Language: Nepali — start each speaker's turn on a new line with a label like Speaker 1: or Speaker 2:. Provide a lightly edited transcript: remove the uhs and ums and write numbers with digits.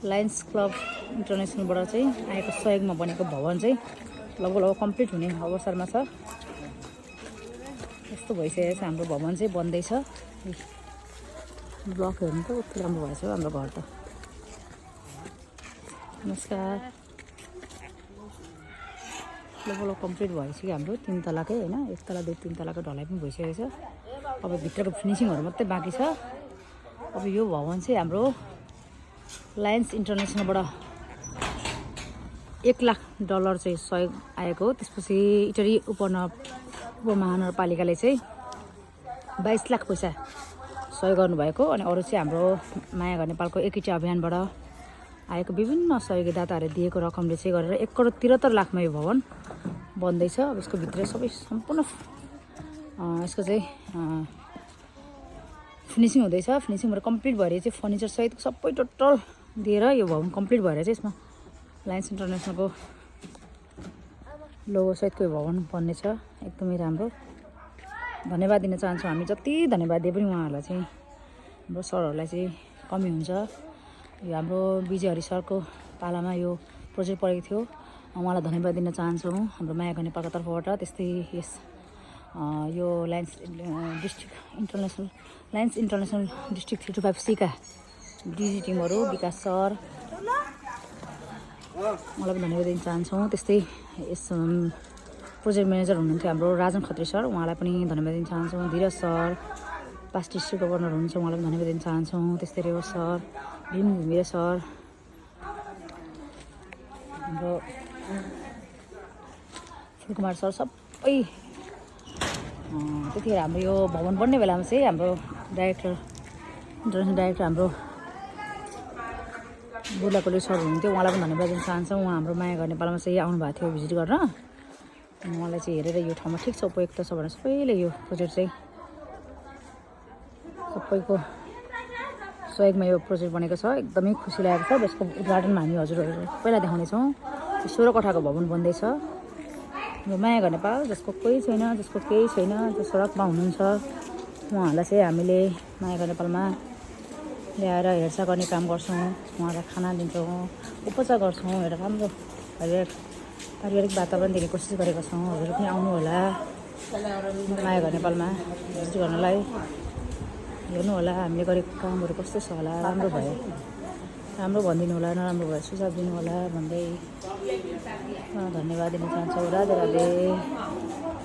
Speaker 1: लायन्स क्लब इन्टरनेसनलबाट चाहिँ आएको सहयोगमा बनेको भवन चाहिँ लगभग कम्प्लिट हुने अवसरमा छ। यस्तो भइसकेको छ हाम्रो भवन चाहिँ बन्दैछ। ब्लक हेर्नु त कति राम्रो भएछ हाम्रो घर त। नमस्कार। लगभग कम्प्लिट भइसक्यो हाम्रो 3 तलाकै हैन, 1 तला 2 3 तलाको ढलाइ पनि भइसकेको छ। अब भित्रको फिनिसिङहरु मात्रै बाँकी छ। अब यो भवन चाहिँ हाम्रो लायन्स इन्टरनेसनलबाट $1 लाख चाहिँ सहयोग आएको हो। त्यसपछि इटरी उपमहानगरपालिकाले चाहिँ 22 लाख पैसा सहयोग गर्नुभएको। अनि अरु चाहिँ हाम्रो माया घर नेपालको एकीटा अभियानबाट आएको विभिन्न सहयोगी दाताहरूले दिएको रकमले चाहिँ गरेर 1,73 लाखमा यो भवन बन्दैछ। अब यसको भित्र सबै सम्पूर्ण यसको चाहिँ फिनिसिङ हुँदैछ। फिनिसिङ भएर कम्प्लिट भएर चाहिँ फर्निचर सहित सबै टोटल दिएर यो भवन कम्प्लिट भएर चाहिँ यसमा लायन्स इन्टरनेसनलको लोगो सहितको यो भवन बन्नेछ। एकदमै राम्रो। धन्यवाद दिन चाहन्छु। हामी जति धन्यवाद दिए पनि उहाँहरूलाई चाहिँ हाम्रो सरहरूलाई चाहिँ कमी हुन्छ। यो हाम्रो विजय हरि सरको पालामा यो प्रोजेक्ट परेको थियो। उहाँलाई धन्यवाद दिन चाहन्छौँ हाम्रो माया घर नेपालको तर्फबाट। त्यस्तै यस यो लायन्स इन्टरनेसनल डिस्ट्रिक्ट 325C का डिजी टिमहरू विकास सर उहाँलाई पनि धन्यवाद दिन चाहन्छौँ। त्यस्तै यस प्रोजेक्ट म्यानेजर हुनुहुन्थ्यो हाम्रो राजन खत्री सर, उहाँलाई पनि धन्यवाद दिन चाहन्छौँ। धीरज सर पास्ट डिस्ट्रिक्ट गभर्नर हुनुहुन्छ, उहाँलाई पनि धन्यवाद दिन चाहन्छौँ। त्यस्तै रेव सर, भीम घिमिरे सर, हाम्रो फुलकुमार सर सबै त्यतिखेर हाम्रो यो भवन बन्ने बेलामा चाहिँ हाम्रो डाइरेक्टर इन्टरनेसनल डाइरेक्टर हाम्रो बुलाकोले सर हुनुहुन्थ्यो, उहाँलाई पनि धन्यवाद दिन चाहन्छौँ। उहाँ हाम्रो माया घर नेपालमा चाहिँ आउनुभएको थियो भिजिट गर्न। अनि उहाँलाई चाहिँ हेरेर यो ठाउँमा ठिक छ उपयुक्त छ भनेर सबैले यो प्रोजेक्ट चाहिँ सबैको सहयोगमा यो प्रोजेक्ट बनेको छ। एकदमै खुसी लागेको छ। यसको उद्घाटनमा हामी हजुरहरू पहिला देखाउनेछौँ। 16 कोठाको भवन बन्दैछ। यो माया घर नेपाल जसको कोही छैन, जसको केही छैन, जो सडकमा हुनुहुन्छ उहाँहरूलाई चाहिँ हामीले माया घर नेपालमा ल्याएर हेरचाह गर्ने काम गर्छौँ। उहाँलाई खाना दिन्छौँ, उपचार गर्छौँ। एउटा राम्रो पारिवारिक वातावरण दिने कोसिस गरेका छौँ। हजुर पनि आउनु होला माया घर नेपालमा भिजिट गर्नलाई। हेर्नु होला हामीले गरेको कामहरू कस्तो छ होला, राम्रो भयो राम्रो भनिदिनु होला, नराम्रो भयो सुझाव दिनु होला भन्दै धन्यवाद दिन चाहन्छु। राधे राधे।